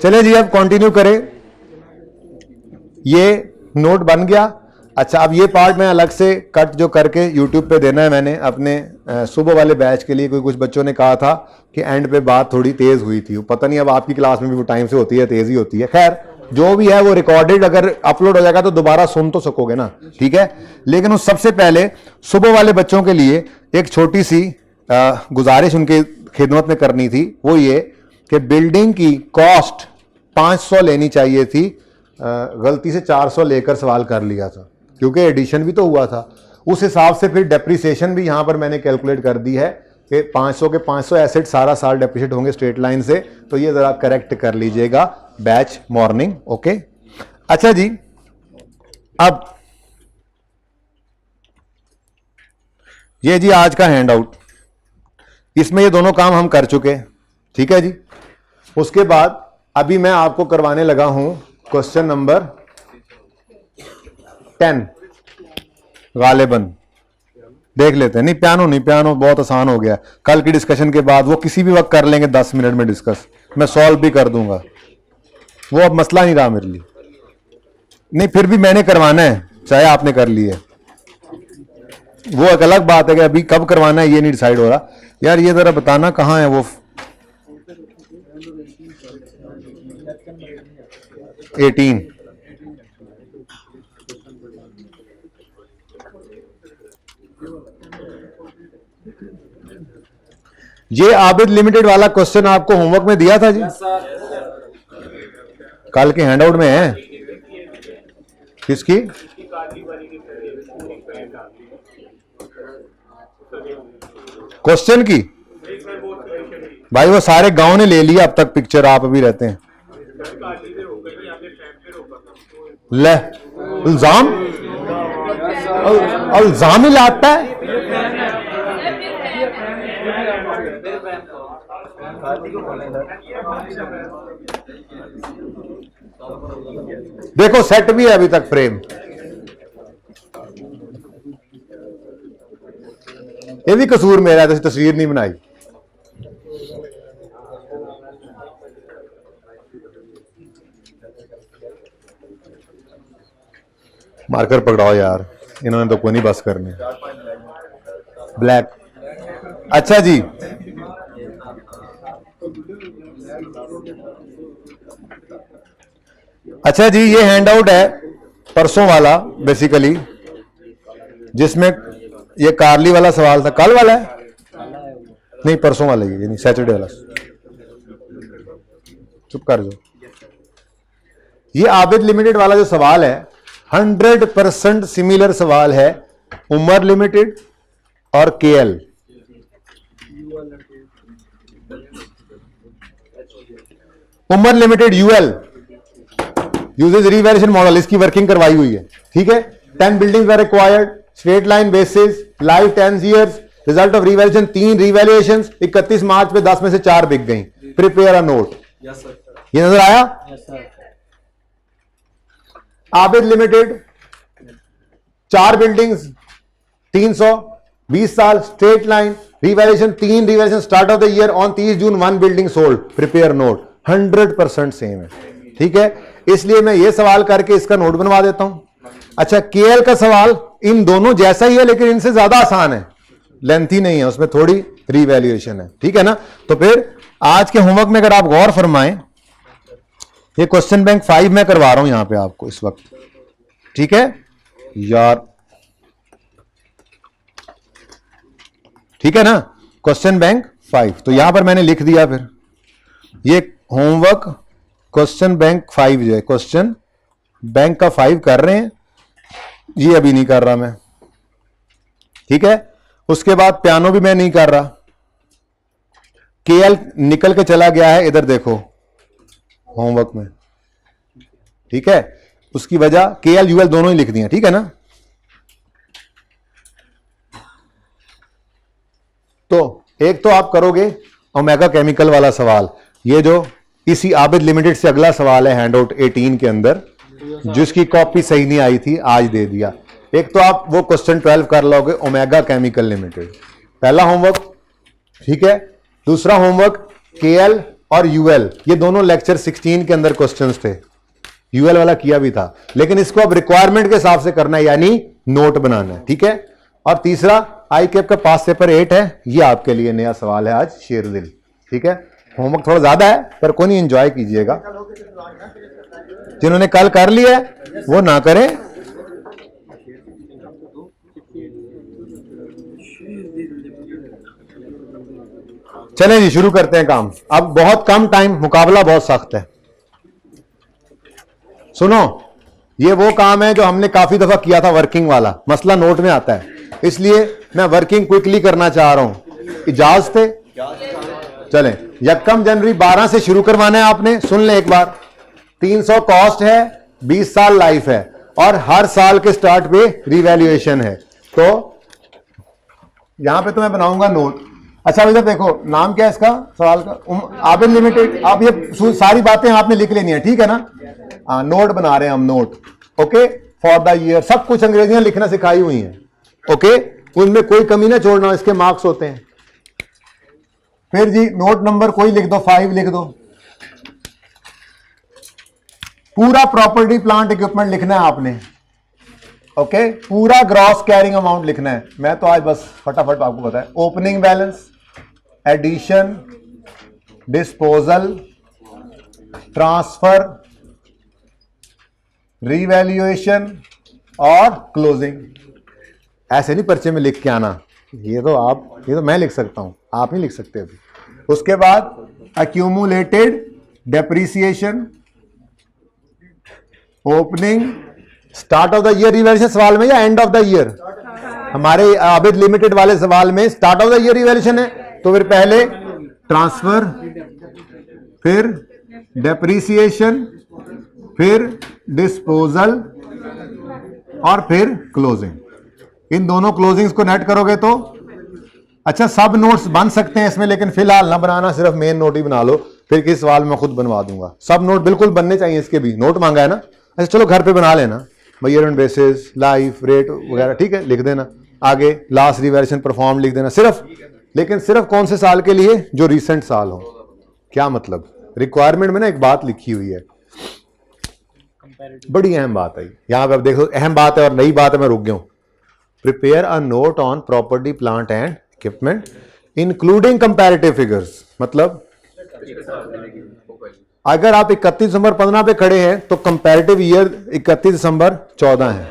चले जी अब कंटिन्यू करें। ये नोट बन गया। अच्छा, अब ये पार्ट मैं अलग से कट जो करके यूट्यूब पे देना है मैंने अपने सुबह वाले बैच के लिए। कोई कुछ बच्चों ने कहा था कि एंड पे बात थोड़ी तेज हुई थी, पता नहीं अब आपकी क्लास में भी वो टाइम से होती है, तेज ही होती है। खैर जो भी है वो रिकॉर्डेड अगर अपलोड हो जाएगा तो दोबारा सुन तो सकोगे ना, ठीक है। लेकिन उस सबसे पहले सुबह वाले बच्चों के लिए एक छोटी सी गुजारिश उनके खिदमत में करनी थी। वो ये कि बिल्डिंग की कॉस्ट 500 लेनी चाहिए थी, गलती से 400 लेकर सवाल कर लिया था क्योंकि एडिशन भी तो हुआ था। उस हिसाब से फिर डेप्रिसिएशन भी यहां पर मैंने कैलकुलेट कर दी है कि 500 के 500 एसेट सारा साल डेप्रिशिएट होंगे स्ट्रेट लाइन से। तो ये जरा करेक्ट कर लीजिएगा बैच मॉर्निंग, ओके। अच्छा जी, अब ये जी आज का हैंड आउट, इसमें ये दोनों काम हम कर चुके, ठीक है जी। उसके बाद अभी मैं आपको करवाने लगा हूं क्वेश्चन नंबर 10 गालिबन। देख लेते हैं। नहीं पियानो नहीं, पियानो बहुत आसान हो गया, कल की डिस्कशन के बाद वो किसी भी वक्त कर लेंगे 10 मिनट में डिस्कस, मैं सॉल्व भी कर दूंगा, वो अब मसला नहीं रहा मेरे लिए। नहीं फिर भी मैंने करवाना है चाहे आपने कर लिए, वो एक अलग बात है कि अभी कब करवाना है ये नहीं डिसाइड हो रहा। यार ये जरा बताना कहां है वो 18। ये आबिद लिमिटेड वाला क्वेश्चन आपको होमवर्क में दिया था जी? कल के हैंडआउट में है। किसकी? क्वेश्चन की? भाई वो सारे गांव ने ले लिया अब तक पिक्चर, आप अभी रहते हैं। ले इल्जाम, इल्जाम ही लाता है। देखो सेट भी है अभी तक फ्रेम, ये भी कसूर मेरा है, तस्वीर नहीं बनाई। मार्कर पकड़ाओ यार, इन्होंने तो कोई नहीं बस करने। ब्लैक। अच्छा जी, अच्छा जी, ये हैंडआउट है परसों वाला बेसिकली, जिसमें ये कार्ली वाला सवाल था। कल वाला है? नहीं परसों वाला, ये नहीं सैटरडे वाला। चुप कर जो। ये आबिद लिमिटेड वाला जो सवाल है 100% सिमिलर सवाल है उमर लिमिटेड और KL. Umar limited UL uses revaluation model, इसकी वर्किंग करवाई हुई है, ठीक है। 10 buildings are required, straight line basis, life 10 years, result of revaluation 3 revaluations, 31 March पे 10 में से 4 बिक गई। Prepare a note. ये नजर आया? आबिद लिमिटेड 4 बिल्डिंग्स 300, 20 साल, straight line, revaluation 3 revaluation, start of the year on 30 June 1 building sold. Prepare note. 100% same है, ठीक है। इसलिए मैं ये सवाल करके इसका नोट बनवा देता हूं। अच्छा, केएल का सवाल इन दोनों जैसा ही है लेकिन इनसे ज्यादा आसान है, लेंथी नहीं है, उसमें थोड़ी रिवैल्यूएशन है, ठीक है ना। तो फिर आज के होमवर्क में अगर आप गौर फरमाएं, ये क्वेश्चन बैंक 5 में करवा रहा हूं यहां पे आपको इस वक्त, ठीक है यार, ठीक है ना। क्वेश्चन बैंक 5 तो यहां पर मैंने लिख दिया। फिर ये होमवर्क क्वेश्चन बैंक 5 जो है, क्वेश्चन बैंक का 5 कर रहे हैं, ये अभी नहीं कर रहा मैं, ठीक है। उसके बाद पियानो भी मैं नहीं कर रहा। केएल निकल के चला गया है, इधर देखो होमवर्क में, ठीक है। उसकी वजह केएल यूएल दोनों ही लिख दिए, ठीक है ना। तो एक तो आप करोगे ओमेगा केमिकल वाला सवाल, ये जो इसी आबिद लिमिटेड से अगला सवाल है हैंडआउट 18 के अंदर, जिसकी कॉपी सही नहीं आई थी, आज दे दिया। एक तो आप वो क्वेश्चन 12 कर लोगे ओमेगा केमिकल लिमिटेड, पहला होमवर्क, ठीक है। दूसरा होमवर्क केएल और यूएल, ये दोनों लेक्चर 16 के अंदर क्वेश्चंस थे, यूएल वाला किया भी था, लेकिन इसको अब रिक्वायरमेंट के हिसाब से करना है, यानी नोट बनाना है, ठीक है। और तीसरा आई कैप का पास पेपर 8 है, ये आपके लिए नया सवाल है आज, शेर दिल, ठीक है। होमवर्क थोड़ा ज्यादा है पर कोई नहीं, एंजॉय कीजिएगा। जिन्होंने कल कर लिया है वो ना करें। चलें जी, शुरू करते हैं काम। अब बहुत कम टाइम, मुकाबला बहुत सख्त है। सुनो, ये वो काम है जो हमने काफी दफा किया था, वर्किंग वाला। मसला नोट में आता है, इसलिए मैं वर्किंग क्विकली करना चाह रहा हूं। इजाजत है? चलें, 1 जनवरी 12 से शुरू करवाना है आपने। सुन ले एक बार, 300 कॉस्ट है, 20 साल लाइफ है, और हर साल के स्टार्ट पे रिवैल्यूएशन है। तो यहां पे तो मैं बनाऊंगा नोट। अच्छा भैया देखो, नाम क्या है इसका सवाल का? आबिद लिमिटेड। आप ये सारी बातें आपने लिख लेनी है, ठीक है ना। नोट बना रहे हैं हम, note, okay, for the year. सब कुछ अंग्रेजियां लिखना सिखाई हुई हैं, ओके, उनमें कोई कमी ना छोड़ना, इसके मार्क्स होते हैं। फिर जी नोट नंबर कोई लिख दो, 5 लिख दो। पूरा प्रॉपर्टी प्लांट इक्विपमेंट लिखना है आपने, ओके, पूरा ग्रॉस कैरिंग अमाउंट लिखना है। मैं तो आज बस फटाफट आपको बताया। Opening balance, addition, disposal, transfer, revaluation और क्लोजिंग। ऐसे नहीं पर्चे में लिख के आना, ये तो मैं लिख सकता हूं, आप नहीं लिख सकते अभी। उसके बाद accumulated depreciation, opening, start of the year revaluation सवाल में या एंड ऑफ द ईयर? हमारे आबिद लिमिटेड वाले सवाल में start of the year revaluation है, तो फिर पहले ट्रांसफर, फिर डेप्रीसिएशन, फिर डिस्पोजल और फिर क्लोजिंग। इन दोनों क्लोजिंग्स को नेट करोगे तो अच्छा, सब नोट्स बन सकते हैं इसमें, लेकिन फिलहाल ना बनाना, सिर्फ मेन नोट ही बना लो। फिर किस सवाल में खुद बनवा दूंगा। सब नोट बिल्कुल बनने चाहिए, इसके भी नोट मांगा है ना। अच्छा चलो घर पे बना लेना, year and bases, life rate वगैरह, ठीक है, लिख देना। आगे लास्ट रिवैल्यूएशन परफॉर्म लिख देना सिर्फ, लेकिन सिर्फ कौन से साल के लिए? जो रिसेंट साल हो। क्या मतलब? रिक्वायरमेंट में ना एक बात लिखी हुई है, बड़ी अहम बात है यहां पे। अब देखो, अहम बात है और नई बात है, मैं रुक गया हूं। Prepare a note on property plant and equipment including comparative figures. मतलब अगर आप 31 दिसंबर 15 पे खड़े हैं तो कंपैरेटिव ईयर 31 दिसंबर 14 है,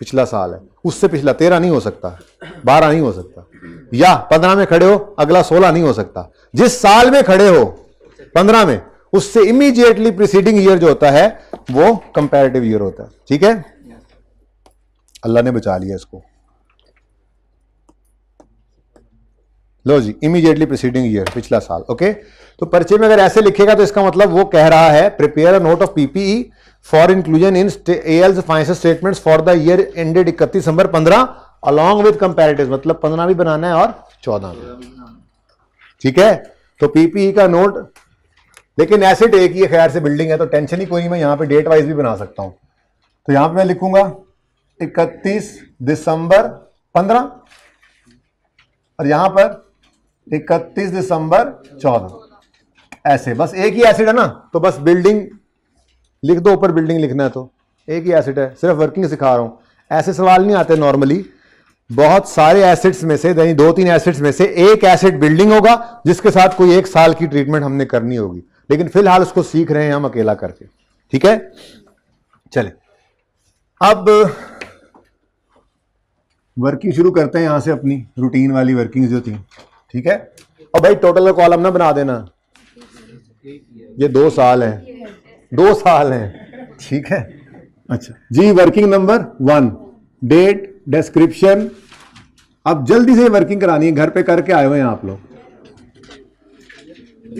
पिछला साल है। उससे पिछला 13 नहीं हो सकता, 12 नहीं हो सकता, या 15 में खड़े हो अगला 16 नहीं हो सकता। जिस साल में खड़े हो 15 में, उससे इमीडिएटली प्रीसीडिंग ईयर जो होता है वो कंपैरेटिव ईयर होता है, ठीक है। अल्लाह ने बचा लिया इसको। लो जी, इमीडिएटली प्रीसीडिंग ईयर, पिछला साल, ओके। तो पर्चे में अगर ऐसे लिखेगा तो इसका मतलब वो कह रहा है prepare a note of PPE for inclusion in AL's financial statements for the year ended 31 December 15 along with comparatives. मतलब 15 भी बनाना है और 14 भी, ठीक है। तो पीपीई का नोट, लेकिन एसेट एक ही खैर से बिल्डिंग है तो टेंशन ही कोई नहीं, मैं यहां पे डेट वाइज भी बना सकता हूं। तो यहां पे मैं लिखूंगा 31 दिसंबर 15 और यहां पर 31 दिसंबर 14, ऐसे। बस एक ही एसिड है ना, तो बस बिल्डिंग लिख दो, ऊपर बिल्डिंग लिखना है तो एक ही एसिड है, सिर्फ वर्किंग सिखा रहा हूं। ऐसे सवाल नहीं आते नॉर्मली। बहुत सारे एसिड्स में से, यानी 2-3 एसिड्स में से एक एसिड बिल्डिंग होगा जिसके साथ कोई 1 साल की ट्रीटमेंट हमने करनी होगी, लेकिन फिलहाल उसको सीख रहे हैं हम अकेला करके, ठीक है। चले अब वर्किंग शुरू करते हैं यहां से, अपनी रूटीन वाली वर्किंग जो थी, ठीक है। और भाई टोटल कॉलम ना बना देना, ये 2 साल हैं, 2 साल हैं, ठीक है। अच्छा जी, वर्किंग नंबर 1, डेट, डिस्क्रिप्शन। अब जल्दी से वर्किंग करानी है, घर पे करके आए हुए हैं आप लोग।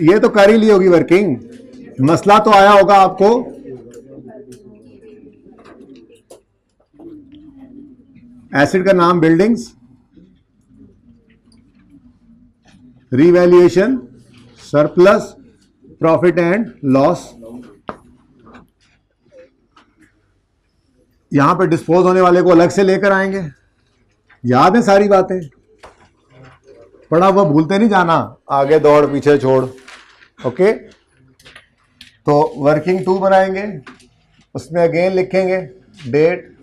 ये तो कर ही ली होगी वर्किंग, मसला तो आया होगा आपको। एसिड का नाम buildings, revaluation, surplus, profit and loss. यहां पे डिस्पोज होने वाले को अलग से लेकर आएंगे। याद है सारी बातें, पढ़ा हुआ भूलते नहीं जाना, आगे दौड़ पीछे छोड़, ओके। तो वर्किंग 2 बनाएंगे, उसमें अगेन लिखेंगे डेट,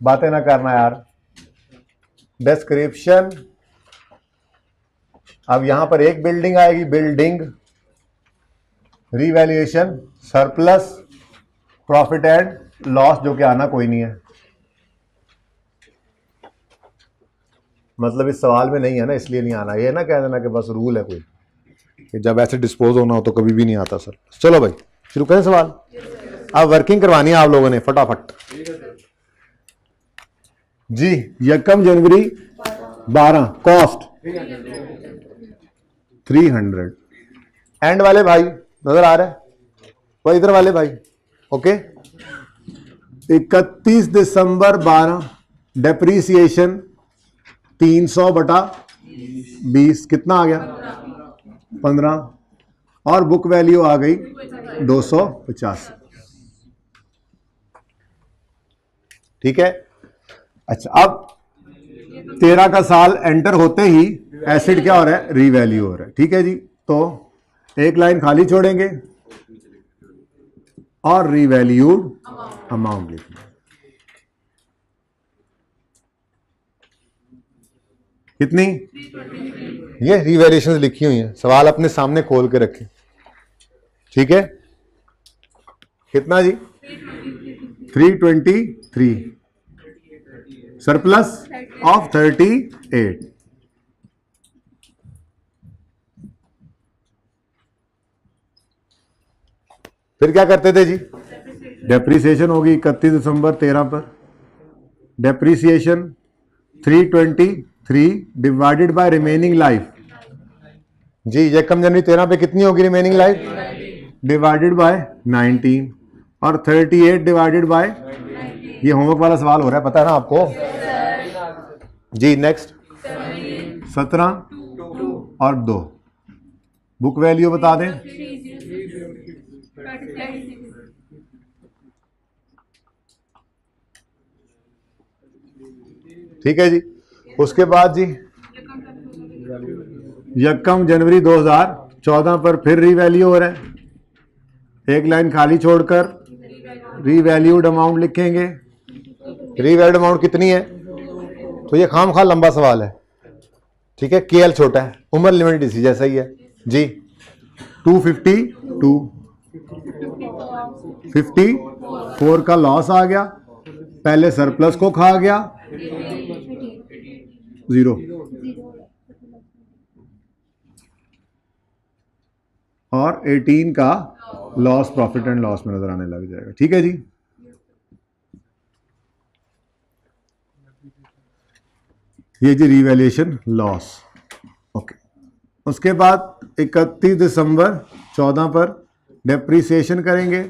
बातें ना करना यार, डिस्क्रिप्शन। अब यहां पर एक बिल्डिंग आएगी, building, revaluation, surplus, profit and loss, जो कि आना कोई नहीं है, मतलब इस सवाल में नहीं है ना, इसलिए नहीं आना। ये ना कह देना कि बस रूल है कोई कि जब ऐसे डिस्पोज होना हो तो कभी भी नहीं आता सर। चलो भाई शुरू करें सवाल। अब वर्किंग करवानी है आप लोगों ने फटाफट जी। यकम जनवरी 12, कॉस्ट 300। एंड वाले भाई नजर आ रहा है, वो इधर वाले भाई, ओके। 31 दिसंबर 12, डेप्रीसिएशन 300 बटा 20, कितना आ गया 15, और बुक वैल्यू आ गई 250। ठीक है। अच्छा, अब 13 का साल एंटर होते ही एसिड क्या हो रहा है, रीवैल्यू हो रहा है। ठीक है जी, तो एक लाइन खाली छोड़ेंगे और रीवैल्यूड अमाउंट लिखेंगे। कितनी, ये रीवैल्यूएशन लिखी हुई है, सवाल अपने सामने खोल के रखें। ठीक है, कितना जी 323, सरप्लस ऑफ 38। फिर क्या करते थे जी, डेप्रीसिएशन होगी 31 दिसंबर 13 पर, depreciation 323 divided by remaining life जी। यकम जनवरी 13 पे कितनी होगी रिमेनिंग लाइफ, डिवाइडेड बाय 19, और 38 डिवाइडेड बाय, ये होमवर्क वाला सवाल हो रहा है, पता है ना आपको जी। नेक्स्ट 17 और 2, बुक वैल्यू बता दें। ठीक है जी, उसके बाद जी यकम जनवरी 2014 पर फिर रीवैल्यू हो रहा है, एक लाइन खाली छोड़कर रीवैल्यूड अमाउंट लिखेंगे। रीवैल्यूड अमाउंट कितनी है, तो ये खाम खा लंबा सवाल है। ठीक है, केएल छोटा है, उम्र लिमिट इसी जैसा ही है जी। 252, 54 का लॉस आ गया, पहले सरप्लस को खा गया, 0, और 18 का लॉस प्रॉफिट एंड लॉस में नजर आने लग जाएगा। ठीक है जी, ये जी रीवैल्यूएशन लॉस, ओके। उसके बाद 31 दिसंबर 14 पर डेप्रीसिएशन करेंगे,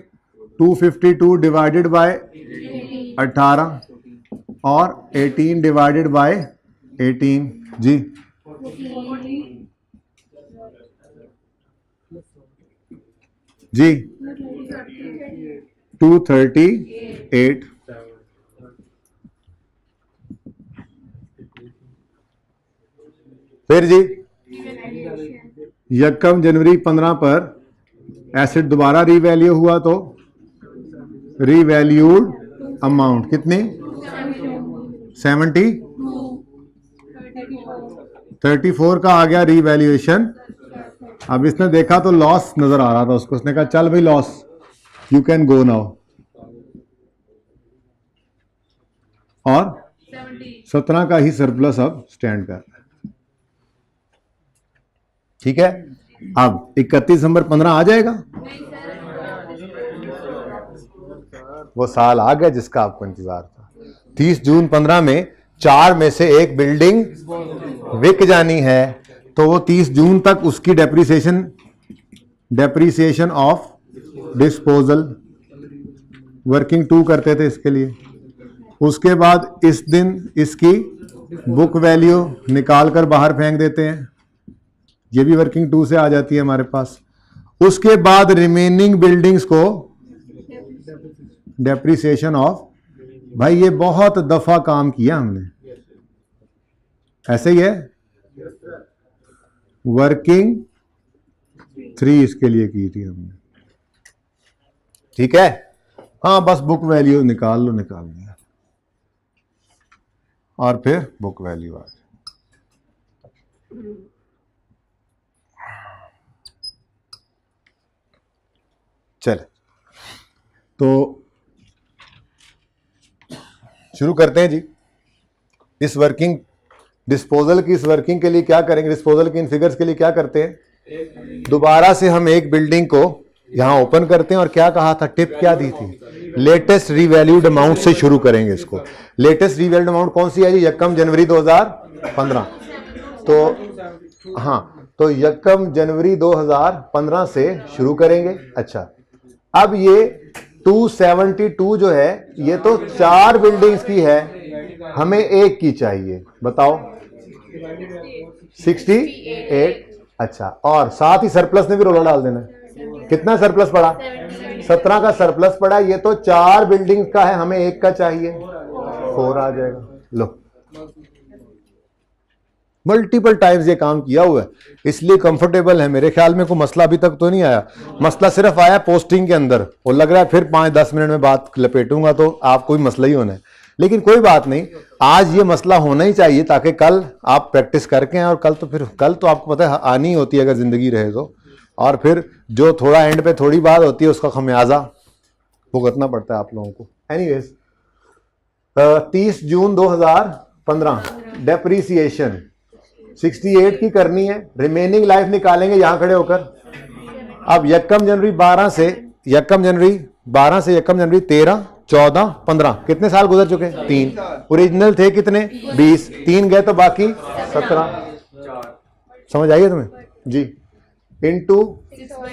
252 डिवाइडेड बाय 18 और 18 डिवाइडेड बाय 18 जी। जी 238। फिर जी यकम जनवरी 15 पर एसिड दोबारा रीवैल्यू हुआ, तो रीवैल्यूड अमाउंट कितनी 70, 34 का आ गया रीवैल्यूएशन। अब इसने देखा तो लॉस नजर आ रहा था उसको, उसने कहा चल भाई loss, you can go now, और 17 का ही सरप्लस अब स्टैंड कर रहा है। ठीक है, अब 31 दिसंबर 15 आ जाएगा, वो साल आ गया जिसका आपको इंतजार था। 30 जून 15 में 4 में से एक बिल्डिंग बिक जानी है, तो वो 30 जून तक उसकी डेप्रीसिएशन ऑफ डिस्पोजल वर्किंग 2 करते थे इसके लिए। उसके बाद इस दिन इसकी बुक वैल्यू निकाल कर बाहर फेंक देते हैं, ये भी वर्किंग 2 से आ जाती है हमारे पास। उसके बाद रिमेनिंग बिल्डिंग्स को डेप्रीसिएशन ऑफ, भाई ये बहुत दफा काम किया हमने, ऐसे ही है, वर्किंग 3 इसके लिए की थी हमने। ठीक है, हाँ बस बुक वैल्यू निकाल लो, निकाल दिया, और फिर बुक वैल्यू आ जाए। चले तो शुरू करते हैं जी। इस वर्किंग डिस्पोजल की, इस वर्किंग के लिए क्या करेंगे, डिस्पोजल की इन फिगर्स के लिए क्या करते हैं, दोबारा से हम एक बिल्डिंग को यहां ओपन करते हैं, और क्या कहा था, टिप क्या दी थी, लेटेस्ट रीवैल्यूड अमाउंट से शुरू करेंगे इसको। लेटेस्ट रीवैल्यूड अमाउंट कौन सी है जी, 1 जनवरी 2015। तो हाँ, तो 1 जनवरी 2015 से शुरू करेंगे। अच्छा, अब ये 272 जो है, ये तो 4 बिल्डिंग्स की है, हमें एक की चाहिए, बताओ 68। अच्छा, और साथ ही सरप्लस ने भी रोला डाल देना। कितना सरप्लस पड़ा, 17 का सरप्लस पड़ा। ये तो 4 बिल्डिंग्स का है, हमें एक का चाहिए, 4 आ जाएगा। लो, मल्टीपल टाइम्स ये काम किया हुआ है, इसलिए कंफर्टेबल है। मेरे ख्याल में कोई मसला अभी तक तो नहीं आया। मसला सिर्फ आया पोस्टिंग के अंदर, और लग रहा है फिर 5-10 मिनट में बात लपेटूंगा तो आपको भी मसला ही होना है। लेकिन कोई बात नहीं, आज ये मसला होना ही चाहिए, ताकि कल आप प्रैक्टिस करके आए, और कल तो आपको पता है आनी होती है अगर जिंदगी रहे तो। और फिर जो थोड़ा एंड पे थोड़ी बात होती है, उसका खमियाजा भुगतना पड़ता है आप लोगों को। एनीवेज, 30 जून 2015 डेप्रीसिएशन 68 की करनी है, रिमेनिंग लाइफ निकालेंगे यहां खड़े होकर। अब 1 जनवरी 12 से 1 जनवरी 13, 14, 15, कितने साल गुजर चुके हैं, 3। ओरिजिनल थे कितने, 20, 3 गए तो बाकी 17। समझ आइए तुम्हें जी, इंटू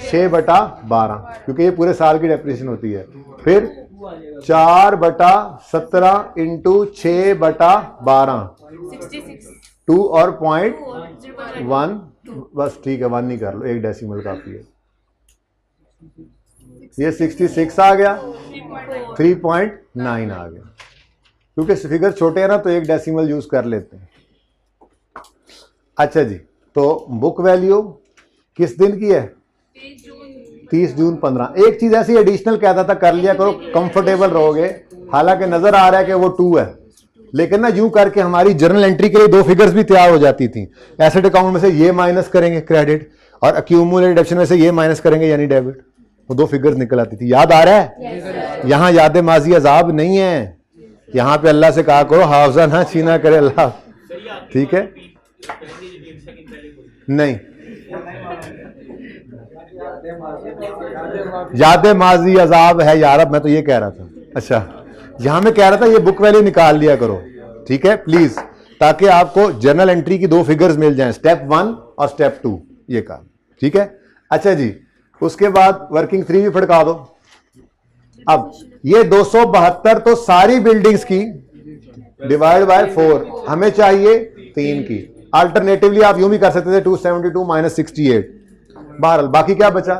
6/12, क्योंकि ये पूरे साल की डेप्रिसिएशन होती है। फिर 4/17 इंटू 6/12, 2 और 0.1, बस ठीक है, 1 नहीं कर लो, 1 डेसिमल काफी है। ये 66 आ गया, 3.9 आ गया, क्योंकि फिगर छोटे हैं ना तो 1 डेसिमल यूज कर लेते हैं। अच्छा जी, तो बुक वैल्यू किस दिन की है, 30 जून 15। एक चीज ऐसी एडिशनल कहता था, कर लिया करो, कंफर्टेबल रहोगे। हालांकि नजर आ रहा है कि वो 2 है, लेकिन ना यूं करके हमारी जर्नल एंट्री के लिए 2 फिगर्स भी तैयार हो जाती थी। एसेट अकाउंट में से ये माइनस करेंगे क्रेडिट, और अक्यूमुलेटेड डिडक्शन में से ये माइनस करेंगे यानी डेबिट। वो 2 फिगर्स निकल आती थी, याद आ रहा है। यहाँ याद माजी अजाब नहीं है, यहाँ पे अल्लाह से कहा करो हाफजा ना छीना करे अल्लाह, ठीक है। नहीं, याद माजी अजाब है यार, अब मैं तो ये कह रहा था। अच्छा, यहां मैं कह रहा था ये बुक वैल्यू निकाल लिया करो, ठीक है प्लीज, ताकि आपको जर्नल एंट्री की 2 फिगर्स मिल जाएं, स्टेप 1 और स्टेप 2, ये काम, ठीक है। अच्छा जी, उसके बाद वर्किंग 3 भी फड़का दो। अब ये 272 तो सारी बिल्डिंग्स की डिवाइड बाय 4, हमें चाहिए 3 की। अल्टरनेटिवली आप यूं भी कर सकते थे, 272 माइनस 68। बहरहाल बाकी क्या बचा,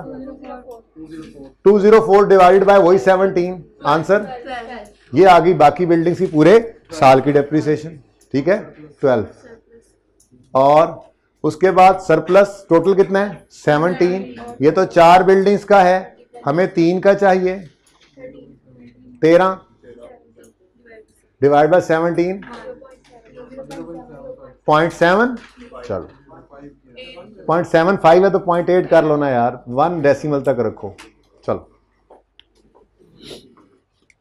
204 डिवाइडेड बाय वही 17, आंसर ये आ गई बाकी बिल्डिंग्स की पूरे साल की डेप्रिसिएशन, ठीक है 12। और उसके बाद सरप्लस टोटल कितना है, 17। ये तो 4 बिल्डिंग्स का है, हमें 3 का चाहिए, 13 डिवाइड बाय 17, 0.7। चलो 0.75 है तो 0.8 कर लो ना यार, 1 डेसिमल तक रखो। चलो,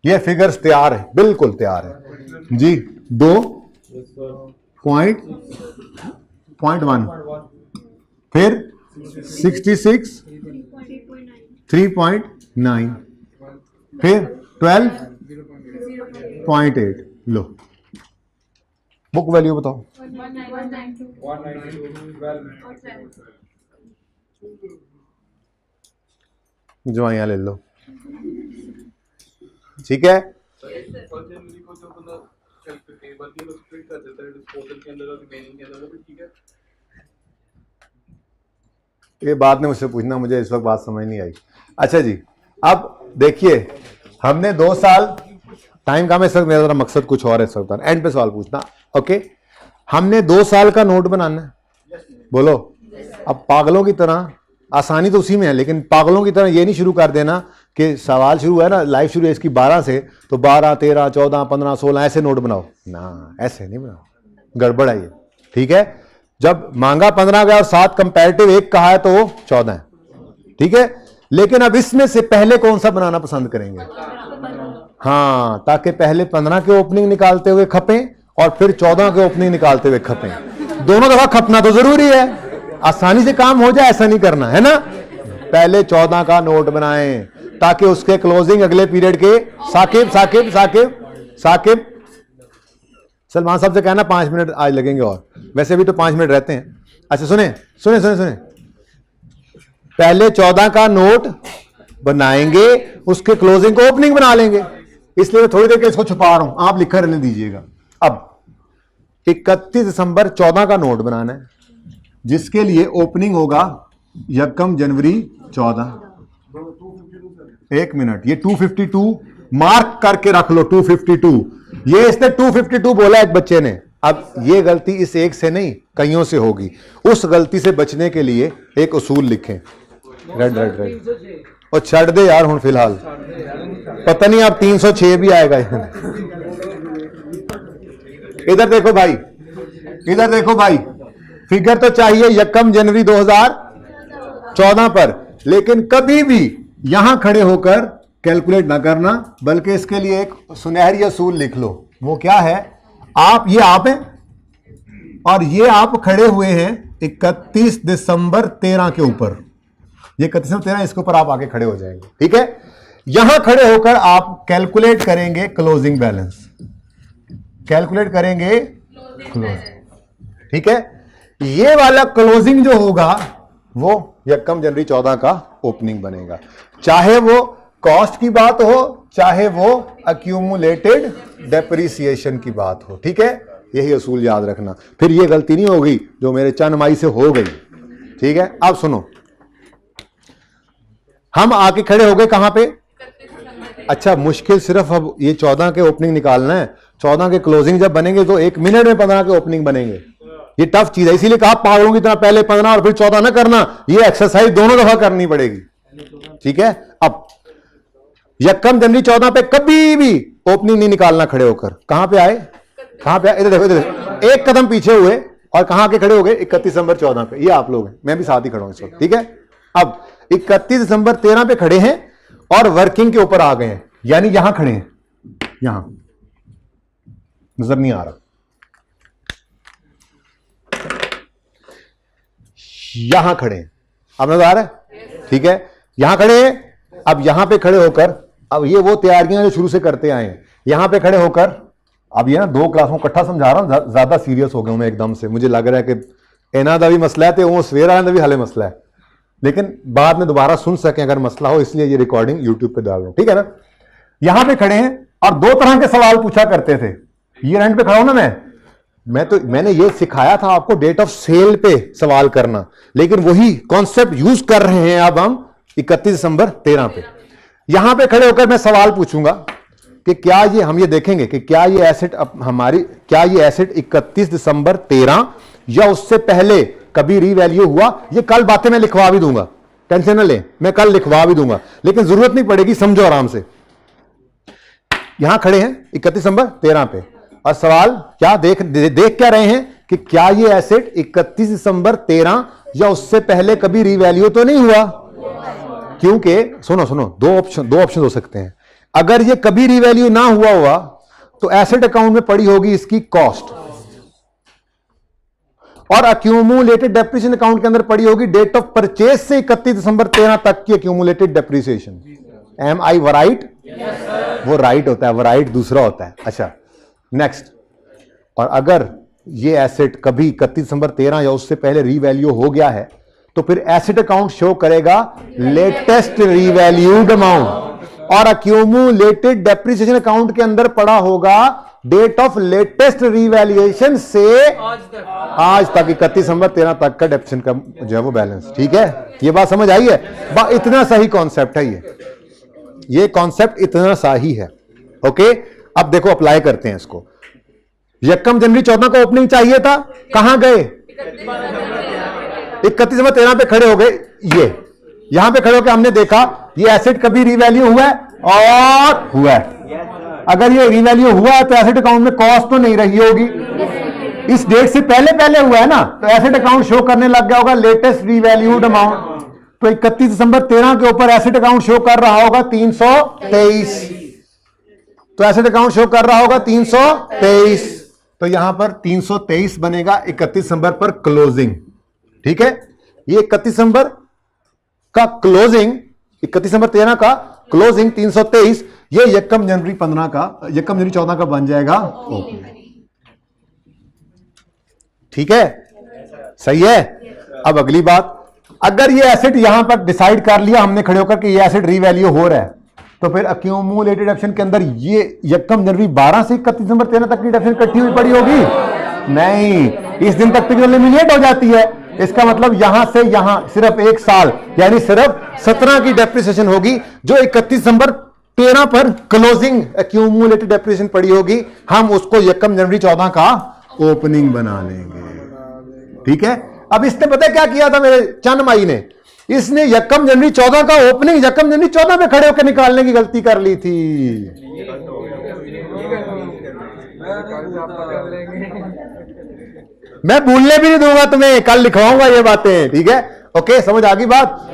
ये फिगर्स तैयार है, बिल्कुल तैयार है जी। 2.1, फिर 66, 3.9, फिर 12.8। लो, बुक वैल्यू बताओ, 192 जवाइयां ले लो, ठीक है। ये बात ने मुझसे पूछना, मुझे इस वक्त बात समझ नहीं आई। अच्छा जी, अब देखिए हमने 2 साल टाइम कम है इस वक्त, मेरा मकसद कुछ और है इस वक्त, एंड पे सवाल पूछना, ओके। हमने 2 साल का नोट बनाना है, बोलो। अब पागलों की तरह, आसानी तो उसी में है, लेकिन पागलों की तरह ये नहीं शुरू कर देना कि सवाल शुरू है ना, लाइव शुरू है इसकी 12 से, तो 12, 13, 14, 15, 16 ऐसे नोट बनाओ ना, ऐसे नहीं बनाओ, गड़बड़ है ये। ठीक है, जब मांगा 15 गया और 7 कंपैरेटिव 1 कहा है तो वो 14 है। ठीक है, लेकिन अब इसमें से पहले कौन सा बनाना पसंद करेंगे? हाँ, ताकि पहले 15 के ओपनिंग निकालते हुए खपें और फिर 14 के ओपनिंग निकालते हुए खपें। दोनों दफा खपना तो जरूरी है, आसानी से काम हो जाए ऐसा नहीं करना है ना। पहले 14 का नोट बनाएं ताकि उसके क्लोजिंग अगले पीरियड के साकिब साकिब साकिब साकिब सलमान साहब से कहना 5 मिनट आज लगेंगे, और वैसे भी तो 5 मिनट रहते हैं। अच्छा सुने सुने सुने सुने, पहले 14 का नोट बनाएंगे, उसके क्लोजिंग को ओपनिंग बना लेंगे, इसलिए मैं थोड़ी देर के इसको छुपा रहा हूं, आप लिखकर रहने दीजिएगा। अब 31 दिसंबर 14 का नोट बनाना है, जिसके लिए ओपनिंग होगा 1 जनवरी 14। 1 मिनट, ये 252 मार्क करके रख लो, 252, ये इसने 252 बोला एक बच्चे ने। अब ये गलती इस एक से नहीं कईयों से होगी, उस गलती से बचने के लिए एक उसूल लिखें। रेड रेड रेड और छड़ दे यार हूं फिलहाल, पता नहीं आप 306 भी आएगा। इधर देखो भाई, इधर देखो भाई, फिगर तो चाहिए 1 जनवरी 2014 पर, लेकिन कभी भी यहां खड़े होकर कैलकुलेट ना करना, बल्कि इसके लिए एक सुनहरी असूल लिख लो। वो क्या है? आप, ये आप हैं और ये आप खड़े हुए हैं 31 दिसंबर 13 के ऊपर, ये 31 दिसंबर 13, इसके ऊपर आप आके खड़े हो जाएंगे। ठीक है, यहां खड़े होकर आप कैलकुलेट करेंगे क्लोजिंग बैलेंस, कैलकुलेट करेंगे क्लोज। ठीक है, ये वाला क्लोजिंग जो होगा वो 1 जनवरी 14 का ओपनिंग बनेगा, चाहे वो कॉस्ट की बात हो, चाहे वो अक्यूमुलेटेड डेप्रिसिएशन की बात हो। ठीक है, यही असूल याद रखना, फिर ये गलती नहीं होगी जो मेरे चंदमाई से हो गई। ठीक है, अब सुनो, हम आके खड़े हो गए कहां पे? अच्छा, मुश्किल सिर्फ अब ये 14 के ओपनिंग निकालना है। 14 के क्लोजिंग जब बनेंगे तो 1 मिनट में 15 के ओपनिंग बनेंगे। ये टफ चीज है, इसीलिए कहा पागलों की तरह पहले 15 और फिर 14 ना करना, ये एक्सरसाइज दोनों दफा करनी पड़ेगी। ठीक है, अब 1 जनवरी 14 पे कभी भी ओपनिंग नहीं निकालना खड़े होकर। कहां पे आए? कहां पे आए? इधर देखो, इधर देखो, एक कदम पीछे हुए और कहां के खड़े हो गए? 31 दिसंबर 14 पे। ये आप लोग हैं, मैं भी साथ ही खड़ा हूं इस वक्त। ठीक है, अब 31 दिसंबर 13 पे खड़े हैं और वर्किंग के ऊपर आ गए हैं, यानी यहां खड़े हैं, यहां नजर नहीं आ रहा, यहां खड़े हैं, अब नजर आ रहा है? ठीक है, यहां खड़े हैं। अब यहां पे खड़े होकर, अब ये वो तैयारियां जो शुरू से करते आए हैं, यहां पे खड़े होकर, अब ये ना 2 क्लासों इकट्ठा समझा रहा हूं, ज्यादा सीरियस हो गया मैं एकदम से, मुझे लग रहा है कि इन्हों का भी मसला है तो वो सवेरा का भी हाले मसला है, लेकिन बाद में दोबारा सुन सके अगर मसला हो, इसलिए ये रिकॉर्डिंग यूट्यूब पे डाल रहा हूं। ठीक है ना, यहां पे खड़े हैं और 2 तरह के सवाल पूछा करते थे। ये एंड पे खड़ा हूं ना मैंने ये सिखाया था आपको डेट ऑफ सेल पे सवाल करना, लेकिन वही कॉन्सेप्ट यूज कर रहे हैं अब हम 31 दिसंबर 13 पे। यहां पे खड़े होकर मैं सवाल पूछूंगा कि क्या ये, हम ये देखेंगे कि क्या ये एसेट हमारी, क्या ये एसेट 31 दिसंबर 13 या उससे पहले कभी रीवैल्यू हुआ। ये कल बातें मैं लिखवा भी दूंगा, टेंशन ना लें, मैं कल लिखवा भी दूंगा, लेकिन जरूरत नहीं पड़ेगी, समझो आराम से। यहां खड़े हैं 31 दिसंबर 13 पे और सवाल क्या देख क्या रहे हैं कि क्या ये एसेट 31 दिसंबर 13 या उससे पहले कभी रीवैल्यू तो नहीं हुआ। क्योंकि सुनो, दो ऑप्शन हो सकते हैं। अगर ये कभी रीवैल्यू ना हुआ तो एसेट अकाउंट में पड़ी होगी इसकी कॉस्ट, और अक्यूमुलेटेड डेप्रिसिएशन अकाउंट के अंदर पड़ी होगी डेट ऑफ परचेज से 31 दिसंबर 13 तक की अक्यूमुलेटेड डेप्रिसिएशन। एम आई राइट? वो राइट होता है, वो राइट दूसरा होता है। अच्छा, नेक्स्ट, और अगर ये एसेट कभी 31 दिसंबर 13 या उससे पहले रीवैल्यू हो गया है तो फिर एसेट अकाउंट शो करेगा लेटेस्ट रीवैल्यूड अमाउंट, और अक्यूमुलेटेड डेप्रिसिएशन अकाउंट के अंदर पड़ा होगा डेट ऑफ लेटेस्ट रीवैल्यूएशन से आज तक 31 दिसंबर 13 तक का डेप्रिसिएशन का जो है वो बैलेंस। ठीक है, ये बात समझ आई है? इतना सही कॉन्सेप्ट है ये कॉन्सेप्ट इतना सही है। ओके, अब देखो अप्लाई करते हैं इसको। 1 जनवरी 14 को ओपनिंग चाहिए था, कहां गए? 31 दिसंबर 13 पे खड़े हो गए। ये यहां पे खड़े होकर हमने देखा ये एसेट कभी रीवैल्यू हुआ है और हुआ है। अगर ये रीवैल्यू हुआ है तो एसेट अकाउंट में कॉस्ट तो नहीं रही होगी, इस डेट से पहले पहले हुआ है ना, तो एसेट अकाउंट शो करने लग गया होगा लेटेस्ट रीवैल्यूड अमाउंट। तो 31 दिसंबर 13 के ऊपर एसेट अकाउंट शो कर रहा होगा 323, तो एसेट अकाउंट शो कर रहा होगा 323, तो यहां पर 323 बनेगा 31 दिसंबर पर क्लोजिंग। ठीक है, ये 31 दिसंबर का क्लोजिंग, 31 दिसंबर 13 का क्लोजिंग 323, ये यकम जनवरी 15 का, यकम जनवरी 14 का बन जाएगा ओपनिंग। ठीक है, सही है। अब अगली बात, अगर ये एसेट यहां पर डिसाइड कर लिया हमने खड़े होकर कि ये एसेट रीवैल्यू हो रहा है, तो फिर अक्यूमुलेटेड ऑप्शन के अंदर ये यकम जनवरी 12 से 31 दिसंबर 13 तक की ऑप्शन इकट्ठी हुई पड़ी होगी? नहीं, इस दिन तक तो एलिमिनेट हो जाती है। इसका मतलब यहां से यहां सिर्फ एक साल, यानी सिर्फ 17 की डेप्रिसिएशन होगी, जो 31 दिसंबर 13 पर क्लोजिंग अक्यूमुलेटेड डेप्रिसिएशन पड़ी होगी, हम उसको यकम जनवरी 14 का ओपनिंग बना लेंगे। ठीक है, अब इसने पता क्या किया था मेरे चंद माई ने, इसने यकम जनवरी 14 का ओपनिंग यकम जनवरी 14 में खड़े होकर निकालने की गलती कर ली थी। मैं भूलने भी नहीं दूंगा तुम्हें, कल लिखवाऊंगा ये बातें। ठीक है, ओके, समझ आ गई बात।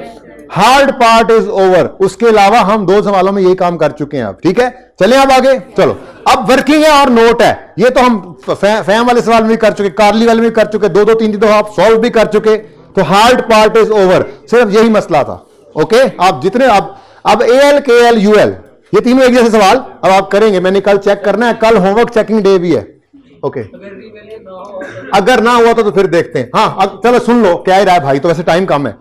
हार्ड पार्ट इज ओवर, उसके अलावा हम 2 सवालों में यही काम कर चुके हैं अब। ठीक है, चले अब आगे। चलो, अब वर्किंग है और नोट है, ये तो हम फैम वाले सवाल में भी कर चुके, कार्ली वाले में भी कर चुके, 2-2 3 तो आप सॉल्व भी कर चुके। तो हार्ड पार्ट इज ओवर, सिर्फ यही मसला था। ओके, आप जितने अब AL KL UL ये तीनों एक जैसे सवाल अब आप करेंगे, मैंने कल चेक करना है, कल होमवर्क चेकिंग डे भी है। ओके, अगर ना हुआ तो फिर देखते हैं। हाँ, अब चलो सुन लो क्या ही रहा है भाई, तो वैसे टाइम कम है।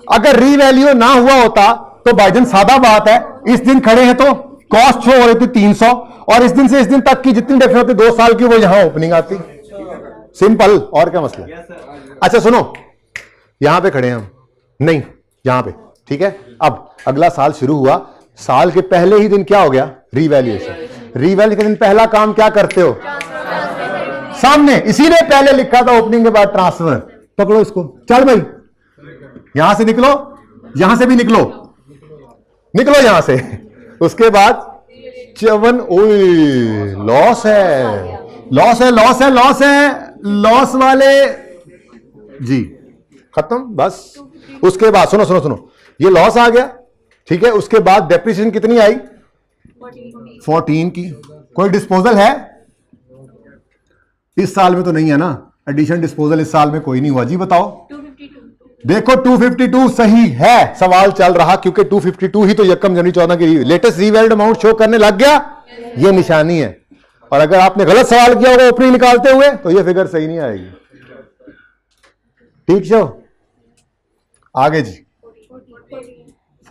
अगर रीवैल्यू ना हुआ होता तो भाईजान सादा बात है, इस दिन खड़े हैं तो कॉस्ट शो हो रही थी 300, और इस दिन से इस दिन तक की जितनी डिफरेंस होती 2 साल की, वो यहां ओपनिंग आती। सिंपल, और क्या मसला। अच्छा सुनो, यहां पे खड़े हैं हम, नहीं यहां पे। ठीक है, अब अगला साल शुरू हुआ, साल के पहले ही दिन क्या हो गया? रीवैल्यूएशन। रीवैल्यू के दिन पहला काम क्या करते हो? सामने इसीलिए पहले लिखा था ओपनिंग के बाद ट्रांसफर। पकड़ो इसको, चल भाई यहां से निकलो, यहां से भी निकलो, निकलो यहां से। उसके बाद 54, लॉस है, लॉस है, लॉस है, लॉस है, लॉस वाले जी खत्म बस। उसके बाद सुनो सुनो सुनो, ये लॉस आ गया। ठीक है, उसके बाद डेप्रिसिएशन कितनी आई? 14 की। कोई डिस्पोजल है इस साल में? तो नहीं है ना, एडिशन डिस्पोजल इस साल में कोई नहीं हुआ। जी बताओ। 252। देखो 252 सही है, सवाल चल रहा, क्योंकि 252 ही तो यकम जनवरी 14 की लेटेस्ट रीवैल्यूड अमाउंट शो करने लग गया, ये निशानी है। और अगर आपने गलत सवाल किया होगा ओपनिंग निकालते हुए तो ये फिगर सही नहीं आएगी। ठीक छो, आगे जी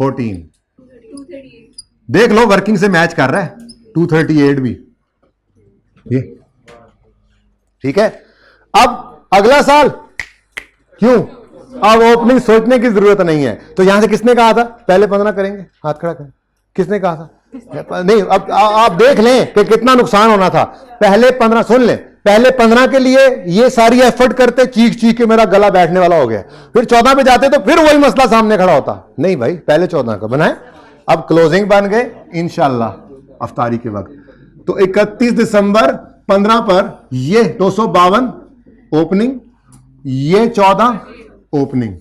14 देख लो, वर्किंग से मैच कर रहा है, 238 भी ये। ठीक है, अब अगला साल क्यों, अब ओपनिंग सोचने की जरूरत नहीं है। तो यहां से किसने कहा था पहले 15 करेंगे? हाथ खड़ा करें, किसने कहा था? नहीं, अब आप देख लें कि कितना नुकसान होना था। पहले 15, सुन लें, पहले 15 के लिए ये सारी एफर्ट करते, चीख चीख के मेरा गला बैठने वाला हो गया, फिर 14 पे जाते तो फिर वही मसला सामने खड़ा होता। नहीं भाई, पहले 14 का बनाए, अब क्लोजिंग बन गए इंशाल्लाह अफ्तारी के वक्त। तो 31 दिसंबर 15 पर ये 252 ओपनिंग, ये 14 ओपनिंग,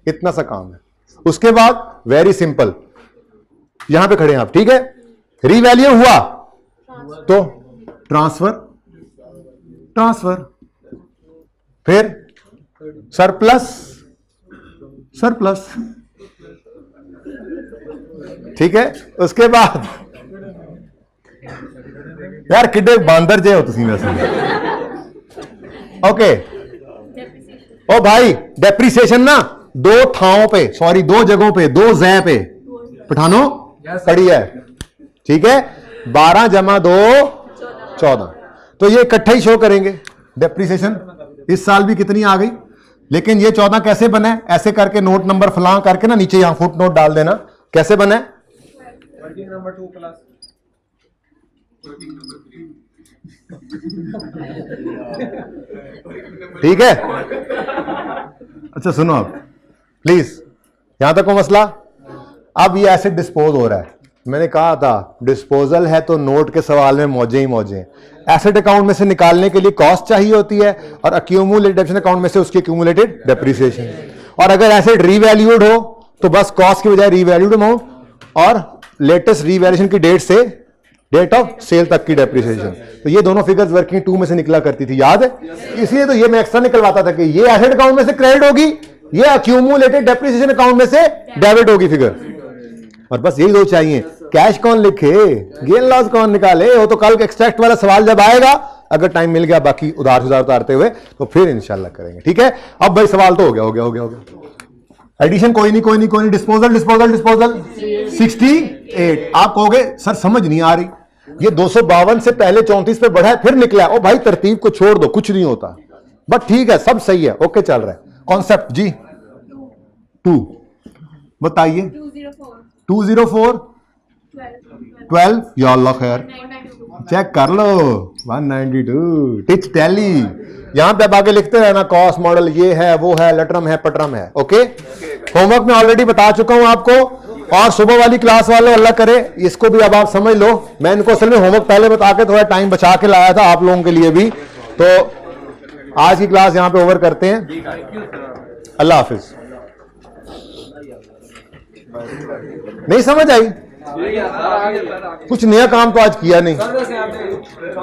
इतना सा काम है। उसके बाद वेरी सिंपल, यहां पे खड़े हैं आप। ठीक है, रीवैल्यू हुआ तो ट्रांसफर, ट्रांसफर, फिर सरप्लस, सरप्लस। ठीक है, उसके बाद यार किड्डे बांदर जे हो तुम वैसे। ओके, ओ भाई डेप्रिसिएशन ना 2 थाओं पे, सॉरी 2 जगहों पे, 2 जै पे पठानो पड़ी है। ठीक है, 12 जमा 2 14, तो ये इकट्ठा ही शो करेंगे डेप्रिसिएशन। इस साल भी कितनी आ गई, लेकिन ये 14 कैसे बना है? ऐसे करके नोट नंबर फलां करके ना नीचे यहां फुट नोट डाल देना, कैसे बना है? नंबर 2 प्लस ठीक है। अच्छा सुनो, आप प्लीज यहां तक को मसला। अब ये एसेट डिस्पोज हो रहा है, मैंने कहा था डिस्पोजल है तो नोट के सवाल में मौजे ही मौजे हैं। एसेट अकाउंट में से निकालने के लिए कॉस्ट चाहिए होती है और अक्यूमुलेटेड अकाउंट में से उसकी अक्यूमुलेटेड डेप्रिसिएशन। और अगर एसेट रीवैल्यूड हो तो बस कॉस्ट की बजाय रीवैल्यूड अमाउंट और लेटेस्ट रीवैल्यूएशन की डेट से डेट ऑफ सेल तक की डेप्रिसिएशन। तो ये दोनों फिगर्स वर्किंग 2 में से निकला करती थी, याद है? इसलिए तो ये मैं एक्स्ट्रा निकलवाता था कि ये एसेट अकाउंट में से क्रेडिट होगी, ये अक्यूमुलेटेड डेप्रिसिएशन अकाउंट में से डेबिट होगी फिगर। और बस यही दो चाहिए। कैश कौन लिखे, गेन लॉस कौन निकाले, वो तो कल एक्सट्रैक्ट वाला सवाल जब आएगा, अगर टाइम मिल गया बाकी उधार उतारते हुए तो फिर इंशाल्लाह करेंगे। ठीक है, अब भाई सवाल तो हो गया। एडिशन कोई नहीं। डिस्पोजल 68। आप कहोगे सर समझ नहीं आ रही, ये 252 से पहले 34 पे बढ़ा है फिर निकला। ओ भाई तरतीब को छोड़ दो, कुछ नहीं होता, बट ठीक है सब सही है, ओके चल रहा है। कॉन्सेप्ट जी 2 बताइए। 204 12 या अल्लाह खैर चेक कर लो। 192 टिच टैली। यहां पे अब आगे लिखते रहना कॉस्ट मॉडल ये है वो है लटरम है पटरम है। ओके, होमवर्क में ऑलरेडी बता चुका हूं आपको। और सुबह वाली क्लास वालों अल्लाह करे इसको भी अब आप समझ लो। मैं इनको असल में होमवर्क पहले बता के थोड़ा टाइम बचा के लाया था आप लोगों के लिए भी। तो आज की क्लास यहां पे ओवर करते हैं। अल्लाह हाफिज। नहीं समझ आई? कुछ नया काम तो आज किया नहीं।